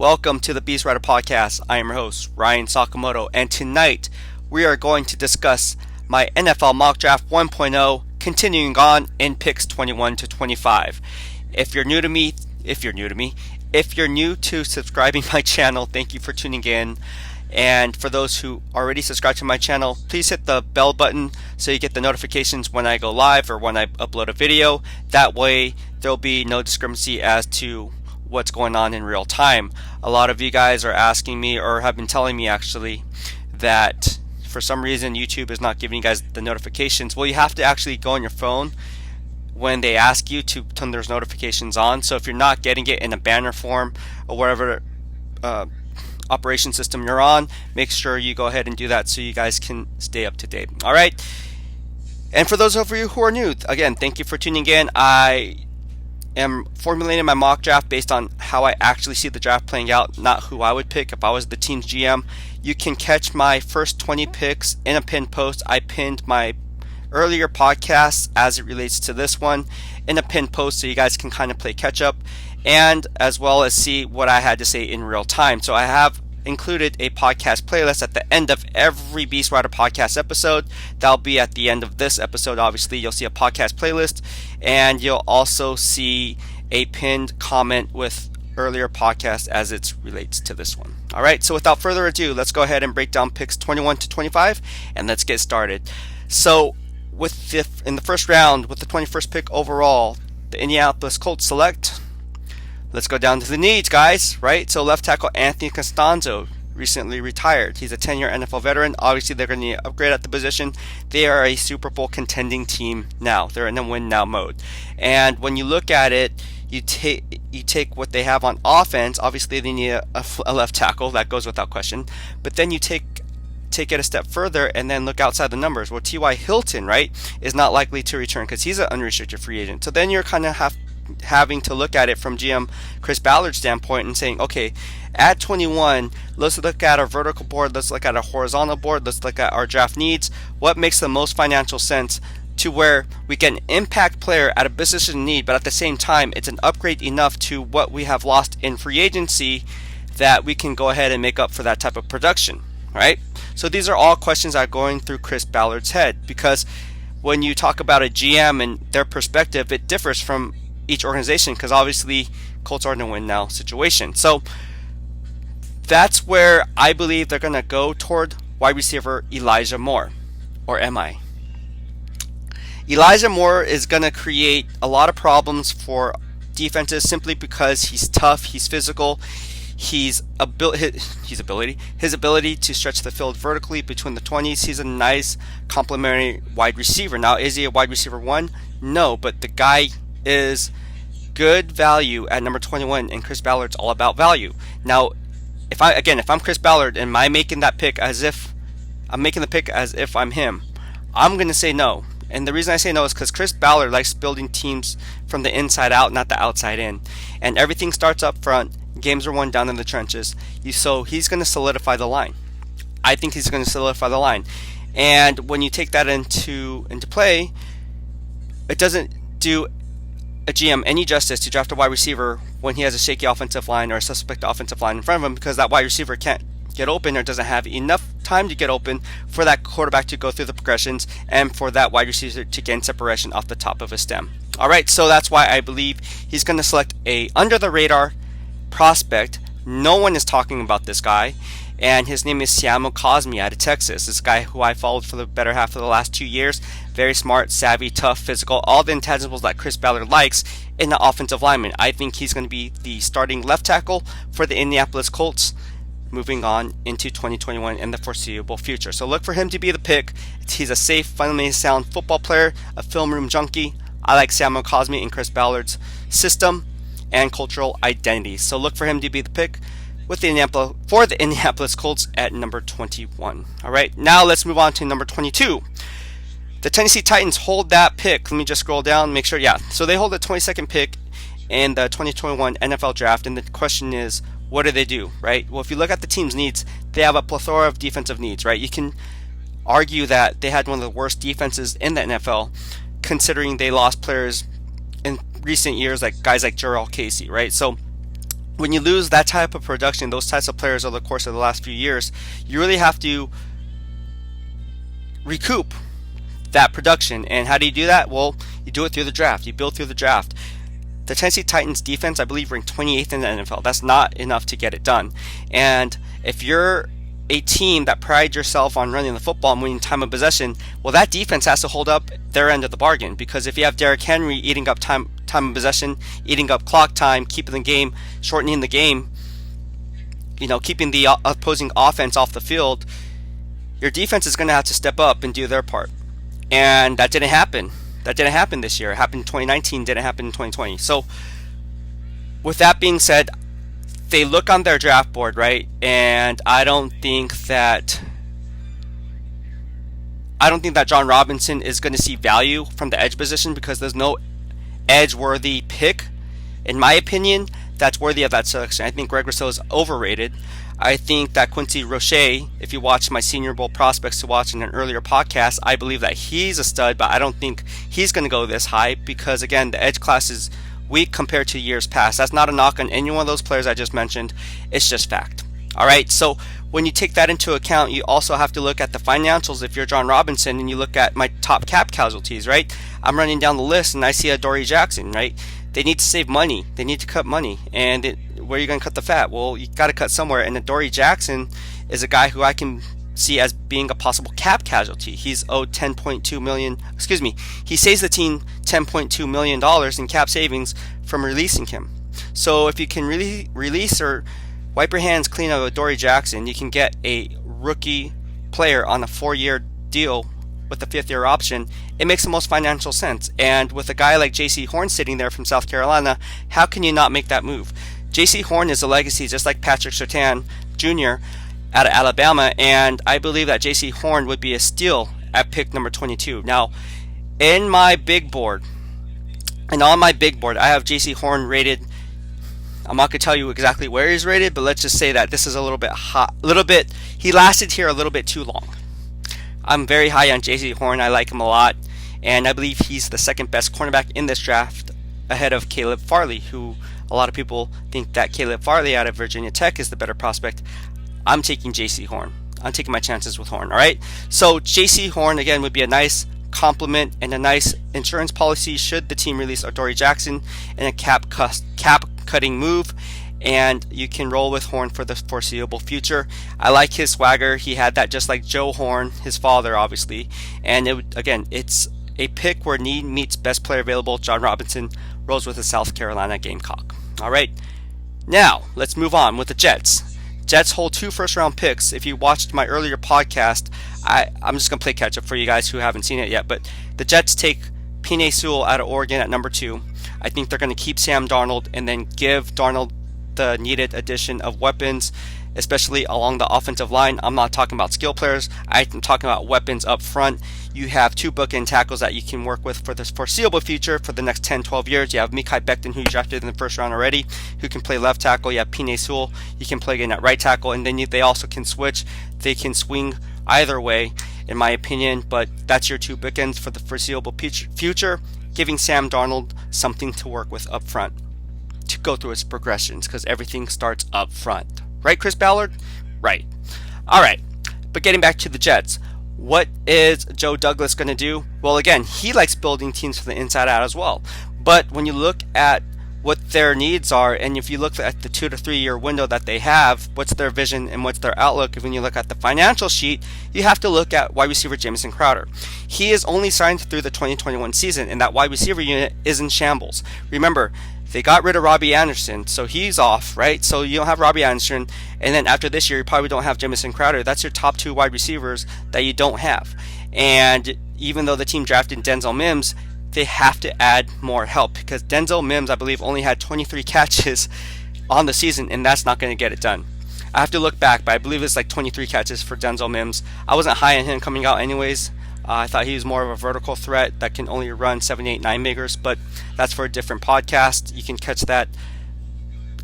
Welcome to the BEASTwriter podcast. I am your host, Ryan Sakamoto, and tonight we are going to discuss my NFL Mock Draft 1.0, continuing on in picks 21 to 25. If you're new to subscribing my channel, thank you for tuning in. And for those who already subscribe to my channel, please hit the bell button so you get the notifications when I go live or when I upload a video. That way there'll be no discrepancy as to what's going on in real time. A lot of you guys are asking me, or have been telling me actually, that for some reason YouTube is not giving you guys the notifications. Well, you have to actually go on your phone when they ask you to turn those notifications on. So if you're not getting it in a banner form or whatever operation system you're on, make sure you go ahead and do that so you guys can stay up to date. All right. And for those of you who are new, again, thank you for tuning in. I am formulating my mock draft based on how I actually see the draft playing out, not who I would pick if I was the team's GM. You can catch my first 20 picks in a pinned post. I pinned my earlier podcasts as it relates to this one in a pinned post so you guys can kind of play catch up, and as well as see what I had to say in real time. So I have included a podcast playlist at the end of every BEASTwriter podcast episode. That'll be at the end of this episode. Obviously, you'll see a podcast playlist, and you'll also see a pinned comment with earlier podcasts as it relates to this one. All right, so without further ado, let's go ahead and break down picks 21 to 25, and let's get started. So in the first round, with the 21st pick overall, the Indianapolis Colts select. Let's go down to the needs, guys, right? So left tackle Anthony Costanzo recently retired. He's a 10-year NFL veteran. Obviously, they're going to upgrade at the position. They are a Super Bowl contending team now. They're in a win-now mode. And when you look at it, you take what they have on offense. Obviously, they need a left tackle. That goes without question. But then you take it a step further and then look outside the numbers. Well, T.Y. Hilton, right, is not likely to return because he's an unrestricted free agent. So then you're kind of having to look at it from GM Chris Ballard's standpoint and saying, okay, at 21, let's look at our vertical board, let's look at our horizontal board, let's look at our draft needs. What makes the most financial sense to where we get an impact player at a position need, but at the same time, it's an upgrade enough to what we have lost in free agency that we can go ahead and make up for that type of production, right? So these are all questions that are going through Chris Ballard's head, because when you talk about a GM and their perspective, it differs from each organization, because obviously Colts are in a win now situation. So that's where I believe they're going to go toward wide receiver Elijah Moore, or am I? Elijah Moore is going to create a lot of problems for defenses simply because he's tough, he's physical, his ability to stretch the field vertically between the 20s. He's a nice complementary wide receiver. Now, is he a wide receiver one? No, but the guy is good value at number 21, and Chris Ballard's all about value. Now, if I'm Chris Ballard and I'm making the pick as if I'm him, I'm going to say no. And the reason I say no is because Chris Ballard likes building teams from the inside out, not the outside in. And everything starts up front. Games are won down in the trenches. So he's going to solidify the line. I think he's going to solidify the line. And when you take that into play, it doesn't do a GM any justice to draft a wide receiver when he has a shaky offensive line or a suspect offensive line in front of him, because that wide receiver can't get open or doesn't have enough time to get open for that quarterback to go through the progressions and for that wide receiver to gain separation off the top of his stem. All right, so that's why I believe he's going to select a under the radar prospect. No one is talking about this guy, and his name is Samuel Cosmi out of Texas. This guy who I followed for the better half of the last 2 years. Very smart, savvy, tough, physical, all the intangibles that Chris Ballard likes in the offensive lineman. I think he's going to be the starting left tackle for the Indianapolis Colts moving on into 2021 and the foreseeable future. So look for him to be the pick. He's a safe, fundamentally sound football player, a film room junkie. I like Samuel Cosmi in Chris Ballard's system and cultural identity. So look for him to be the pick for the Indianapolis Colts at number 21. All right, now let's move on to number 22. The Tennessee Titans hold that pick. Let me just scroll down, make sure. Yeah, so they hold the 22nd pick in the 2021 NFL Draft, and the question is, what do they do, right? Well, if you look at the team's needs, they have a plethora of defensive needs, right? You can argue that they had one of the worst defenses in the NFL, considering they lost players in recent years, like guys like Jarrell Casey, right? So when you lose that type of production, those types of players over the course of the last few years, you really have to recoup that production. And how do you do that? Well, you do it through the draft. You build through the draft. The Tennessee Titans defense, I believe, ranked 28th in the NFL. That's not enough to get it done. And if you're a team that prides yourself on running the football and winning time of possession, well, that defense has to hold up their end of the bargain. Because if you have Derrick Henry eating up time of possession, eating up clock time, keeping the game, shortening the game, keeping the opposing offense off the field, your defense is going to have to step up and do their part. And that didn't happen. That didn't happen this year. It happened in 2019, didn't happen in 2020. So with that being said, they look on their draft board, right? And I don't think that John Robinson is going to see value from the edge position, because there's no edge-worthy pick, in my opinion, that's worthy of that selection. I think Greg Rousseau is overrated. I think that Quincy Roche, if you watched my Senior Bowl prospects to watch in an earlier podcast, I believe that he's a stud, but I don't think he's going to go this high, because, again, the edge class is weak compared to years past. That's not a knock on any one of those players I just mentioned. It's just fact. All right, so when you take that into account, you also have to look at the financials if you're John Robinson, and you look at my top cap casualties, right? I'm running down the list, and I see Adoree Jackson, right? They need to save money. They need to cut money. And where are you going to cut the fat? Well, you got to cut somewhere. And Adoree Jackson is a guy who I can see as being a possible cap casualty. He's owed $10.2 million. Excuse me. He saves the team $10.2 million in cap savings from releasing him. So if you can really release or wipe your hands clean of Adoree Jackson, you can get a rookie player on a 4-year deal with a 5th-year option. It makes the most financial sense. And with a guy like Jaycee Horn sitting there from South Carolina, how can you not make that move? Jaycee Horn is a legacy just like Patrick Surtain Jr. out of Alabama, and I believe that Jaycee Horn would be a steal at pick number 22. Now, in my big board, and on my big board, I have Jaycee Horn rated. I'm not going to tell you exactly where he's rated, but let's just say that this is a little bit hot. He lasted here a little bit too long. I'm very high on Jaycee Horn. I like him a lot, and I believe he's the second best cornerback in this draft, ahead of Caleb Farley, who a lot of people think that Caleb Farley out of Virginia Tech is the better prospect. I'm taking Jaycee Horn. I'm taking my chances with Horn, all right? So Jaycee Horn, again, would be a nice compliment and a nice insurance policy should the team release Adoree Jackson in a cap-cutting move, and you can roll with Horn for the foreseeable future. I like his swagger. He had that just like Joe Horn, his father, obviously. And it's a pick where need meets best player available. John Robinson rolls with the South Carolina Gamecock. All right, now let's move on with the Jets. Jets hold 2 first-round picks. If you watched my earlier podcast, I'm just going to play catch-up for you guys who haven't seen it yet. But the Jets take Penei Sewell out of Oregon at number 2. I think they're going to keep Sam Darnold and then give Darnold the needed addition of weapons, especially along the offensive line. I'm not talking about skill players. I'm talking about weapons up front. You have 2 bookend tackles that you can work with for the foreseeable future for the next 10, 12 years. You have Mekhi Becton, who you drafted in the first round already, who can play left tackle. You have Penei Sewell, you can play again at right tackle, and then they also can switch. They can swing either way, in my opinion, but that's your 2 bookends for the foreseeable future, giving Sam Darnold something to work with up front to go through its progressions, because everything starts up front. Right, Chris Ballard? Right. All right. But getting back to the Jets, what is Joe Douglas going to do? Well, again, he likes building teams from the inside out as well. But when you look at what their needs are, and if you look at the 2 to 3 year window that they have, what's their vision and what's their outlook, when you look at the financial sheet, you have to look at wide receiver Jamison Crowder. He is only signed through the 2021 season, and that wide receiver unit is in shambles. Remember, they got rid of Robbie Anderson, so he's off, right? So you don't have Robbie Anderson, and then after this year, you probably don't have Jamison Crowder. That's your top 2 wide receivers that you don't have. And even though the team drafted Denzel Mims, they have to add more help, because Denzel Mims, I believe, only had 23 catches on the season, and that's not going to get it done. I have to look back, but I believe it's like 23 catches for Denzel Mims. I wasn't high on him coming out anyways. I thought he was more of a vertical threat that can only run 7, 8, 9 makers, but that's for a different podcast. You can catch that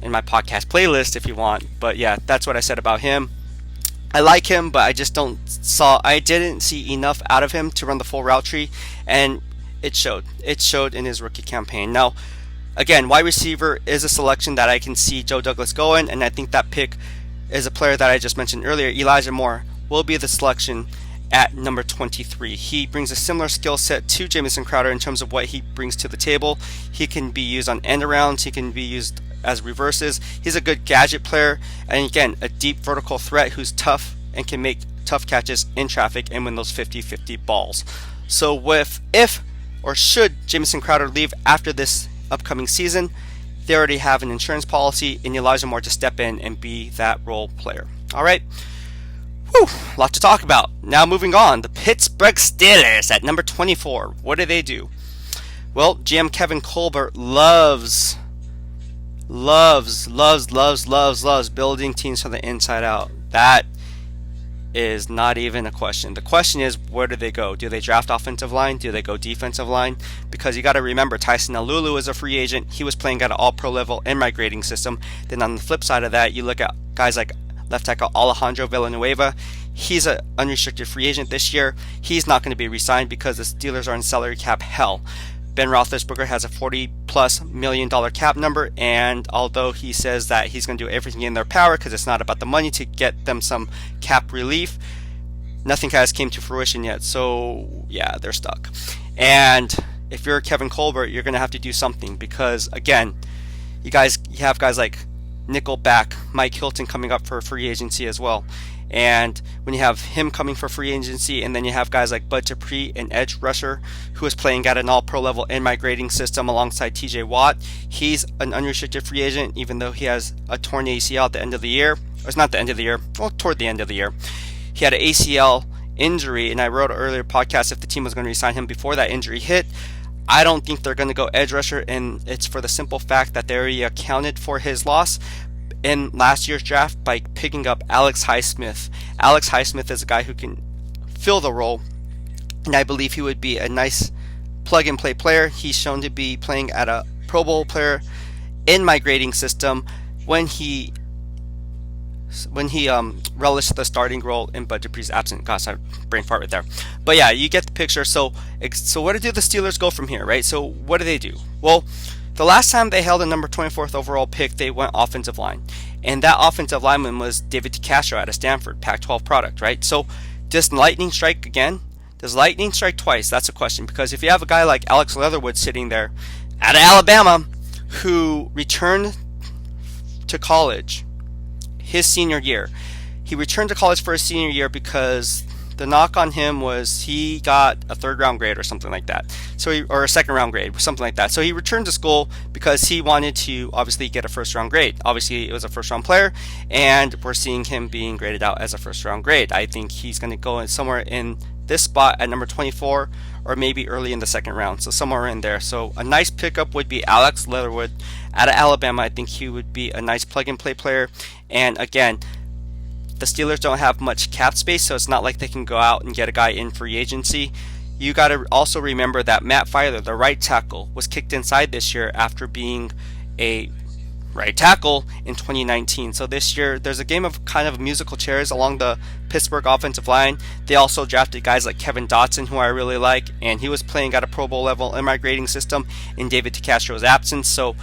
in my podcast playlist if you want. But yeah, that's what I said about him. I like him, but I didn't see enough out of him to run the full route tree, and it showed. It showed in his rookie campaign. Now, again, wide receiver is a selection that I can see Joe Douglas going, and I think that pick is a player that I just mentioned earlier, Elijah Moore, will be the selection at number 23. He brings a similar skill set to Jamison Crowder in terms of what he brings to the table. He can be used on end arounds, he can be used as reverses. He's a good gadget player, and again, a deep vertical threat who's tough and can make tough catches in traffic and win those 50-50 balls. So if or should Jamison Crowder leave after this upcoming season, they already have an insurance policy in Elijah Moore to step in and be that role player. All right. Whew, a lot to talk about. Now moving on, the Pittsburgh Steelers at number 24. What do? Well, GM Kevin Colbert loves building teams from the inside out. That is not even a question. The question is, where do they go? Do they draft offensive line? Do they go defensive line? Because you got to remember, Tyson Alulu is a free agent. He was playing at an all-pro level in my grading system. Then on the flip side of that, you look at guys like left tackle Alejandro Villanueva. He's an unrestricted free agent this year. He's not going to be re-signed because the Steelers are in salary cap hell. Ben Roethlisberger has a $40+ million cap number, and although he says that he's going to do everything in their power because it's not about the money to get them some cap relief, nothing has came to fruition yet. So yeah, they're stuck. And if you're Kevin Colbert, you're going to have to do something because, again, you have guys like nickelback Mike Hilton coming up for free agency as well. And when you have him coming for free agency, and then you have guys like Bud Dupree, an edge rusher who is playing at an all-pro level in my grading system alongside TJ Watt. He's an unrestricted free agent, even though he has a torn ACL at the end of the year. Or it's not the end of the year, well, toward the end of the year. He had an ACL injury, and I wrote an earlier podcast if the team was going to re-sign him before that injury hit. I don't think they're going to go edge rusher, and it's for the simple fact that they already accounted for his loss in last year's draft by picking up Alex Highsmith. Alex Highsmith is a guy who can fill the role, and I believe he would be a nice plug-and-play player. He's shown to be playing at a Pro Bowl player in my grading system when he relished the starting role in Bud Dupree's absence. Gosh, I brain fart right there. But yeah, you get the picture. So where do the Steelers go from here, right? So what do? Well, the last time they held a number 24th overall pick, they went offensive line. And that offensive lineman was David DeCastro out of Stanford, Pac-12 product, right? So does lightning strike again? Does lightning strike twice? That's a question. Because if you have a guy like Alex Leatherwood sitting there out of Alabama who returned to college his senior year. He returned to college for his senior year because the knock on him was he got a third-round grade or something like that. Or a second-round grade, something like that. So he returned to school because he wanted to obviously get a first-round grade. Obviously, it was a first-round player, and we're seeing him being graded out as a first-round grade. I think he's going to go in somewhere in this spot at number 24 or maybe early in the second round. So somewhere in there. So a nice pickup would be Alex Leatherwood out of Alabama. I think he would be a nice plug-and-play player. And again, the Steelers don't have much cap space, so it's not like they can go out and get a guy in free agency. You got to also remember that Matt Filer, the right tackle, was kicked inside this year after being a right tackle in 2019. So this year, there's a game of kind of musical chairs along the Pittsburgh offensive line. They also drafted guys like Kevin Dotson, who I really like, and he was playing at a Pro Bowl level in my grading system in David DeCastro's absence. So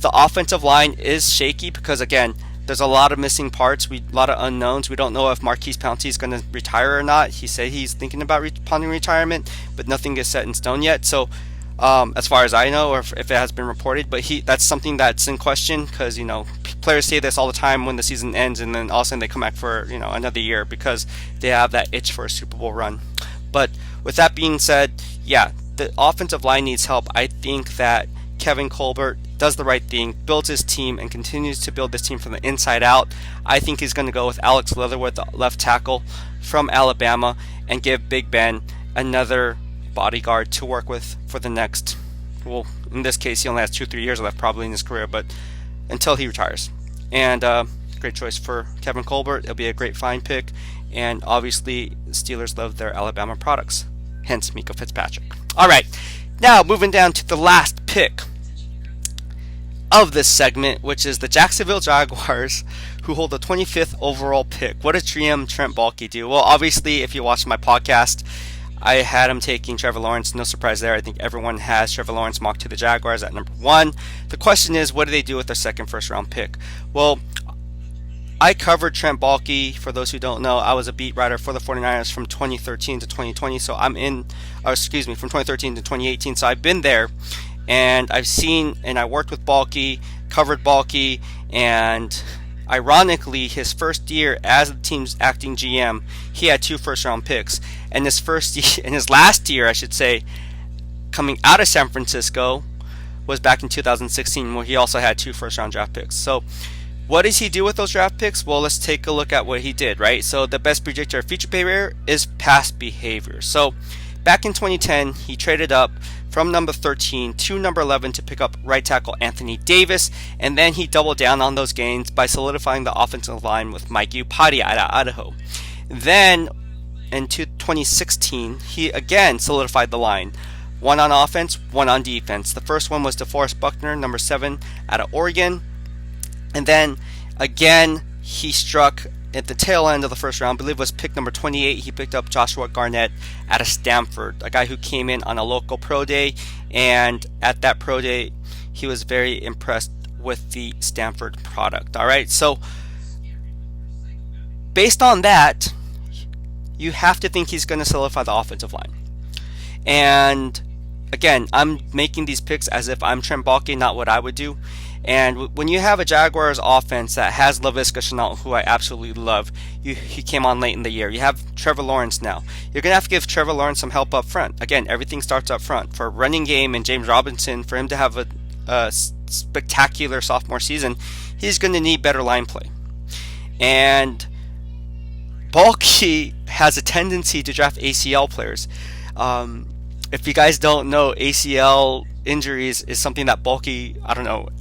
the offensive line is shaky because, again, there's a lot of missing parts, a lot of unknowns. We don't know if Marquise Pouncey is going to retire or not. He said he's thinking about pondering retirement, but nothing is set in stone yet. So as far as I know, or if it has been reported, but that's something that's in question because, players say this all the time when the season ends and then all of a sudden they come back for, another year because they have that itch for a Super Bowl run. But with that being said, yeah, the offensive line needs help. I think that Kevin Colbert does the right thing, builds his team, and continues to build this team from the inside out. I think he's going to go with Alex Leatherwood, the left tackle from Alabama, and give Big Ben another bodyguard to work with for the next, well, in this case, he only has 2-3 years left probably in his career, but until he retires. And great choice for Kevin Colbert. It'll be a great fine pick, and obviously the Steelers love their Alabama products, hence Mika Fitzpatrick. All right, now moving down to the last pick of this segment, which is the Jacksonville Jaguars, who hold the 25th overall pick. What does GM Trent Baalke do? Well, obviously, if you watch my podcast, I had him taking Trevor Lawrence. No surprise there. I think everyone has Trevor Lawrence mocked to the Jaguars at number 1. The question is, what do they do with their second first-round pick? Well, I covered Trent Baalke. For those who don't know, I was a beat writer for the 49ers from 2013 to 2020. So from 2013 to 2018. So I've been there, and I've seen, and I worked with Baalke, covered Baalke, and ironically, his first year as the team's acting GM, he had 2 first-round picks. And his last year, I should say, coming out of San Francisco, was back in 2016, where he also had 2 first-round draft picks. So, what does he do with those draft picks? Well, let's take a look at what he did, right? So, the best predictor of future behavior is past behavior. So, back in 2010, he traded up from number 13 to number 11 to pick up right tackle Anthony Davis, and then he doubled down on those gains by solidifying the offensive line with Mike Iupati out of Idaho. Then, in 2016, he again solidified the line. 1 on offense, 1 on defense. The first one was DeForest Buckner, number 7, out of Oregon. And then, again, he struck at the tail end of the first round. I believe it was pick number 28. He picked up Joshua Garnett out of Stanford, a guy who came in on a local pro day. And at that pro day, he was very impressed with the Stanford product. All right, so based on that, you have to think he's going to solidify the offensive line. And again, I'm making these picks as if I'm Trent Baalke, not what I would do. And when you have a Jaguars offense that has Laviska Shenault, who I absolutely love, he came on late in the year. You have Trevor Lawrence now. You're going to have to give Trevor Lawrence some help up front. Again, everything starts up front. For a running game and James Robinson, for him to have a spectacular sophomore season, he's going to need better line play. And Baalke has a tendency to draft ACL players. If you guys don't know, ACL injuries is something that Baalke,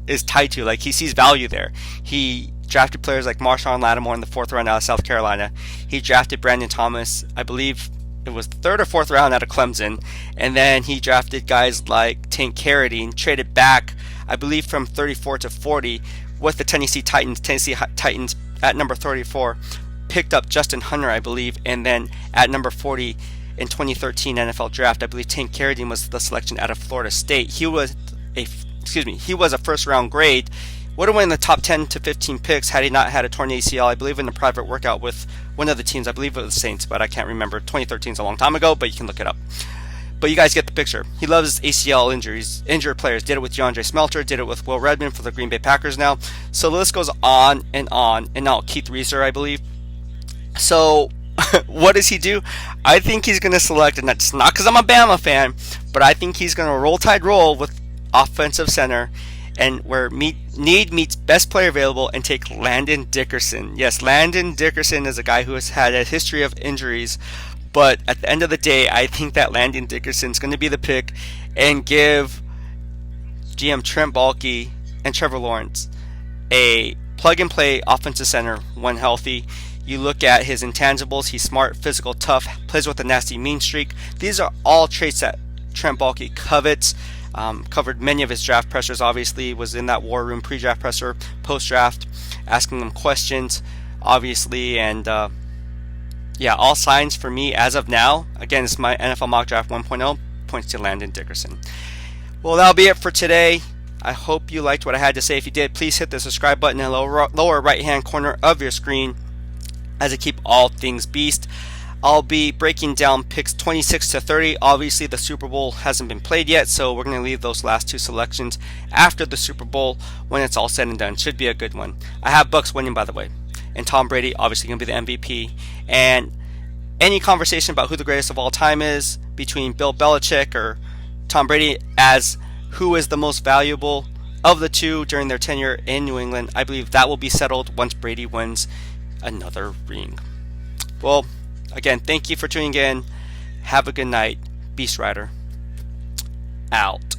is tied to. Like, he sees value there. He drafted players like Marshawn Lattimore in the 4th round out of South Carolina. He drafted Brandon Thomas, I believe it was the 3rd or 4th round out of Clemson. And then he drafted guys like Tank Carradine, traded back, I believe, from 34 to 40 with the Tennessee Titans. Tennessee Titans at number 34 picked up Justin Hunter, I believe, and then at number 40 in 2013 NFL draft, I believe Tank Carradine was the selection out of Florida State. He was a first round grade. Would have went in the top 10 to 15 picks had he not had a torn ACL. I believe in a private workout with one of the teams. I believe it was the Saints, but I can't remember. 2013 is a long time ago, but you can look it up. But you guys get the picture. He loves ACL injuries, injured players. Did it with DeAndre Smelter, did it with Will Redmond for the Green Bay Packers now. So the list goes on. And now Keith Reeser, I believe. So what does he do? I think he's going to select, and that's not because I'm a Bama fan, but I think he's going to roll tide roll with offensive center, and where need meets best player available, and take Landon Dickerson. Yes, Landon Dickerson is a guy who has had a history of injuries, but at the end of the day, I think that Landon Dickerson is going to be the pick and give GM Trent Baalke and Trevor Lawrence a plug-and-play offensive center when healthy. You look at his intangibles. He's smart, physical, tough, plays with a nasty mean streak. These are all traits that Trent Baalke covets. Covered many of his draft pressers, obviously. Was in that war room pre-draft presser, post-draft, asking them questions, obviously. And all signs for me as of now. Again, it's my NFL Mock Draft 1.0. Points to Landon Dickerson. Well, that'll be it for today. I hope you liked what I had to say. If you did, please hit the subscribe button in the lower right-hand corner of your screen, as I keep all things Beast. I'll be breaking down picks 26 to 30. Obviously, the Super Bowl hasn't been played yet, so we're going to leave those last 2 selections after the Super Bowl when it's all said and done. Should be a good one. I have Bucks winning, by the way. And Tom Brady, obviously, going to be the MVP. And any conversation about who the greatest of all time is between Bill Belichick or Tom Brady as who is the most valuable of the two during their tenure in New England, I believe that will be settled once Brady wins another ring. Well, again, thank you for tuning in. Have a good night. BEASTwriter out.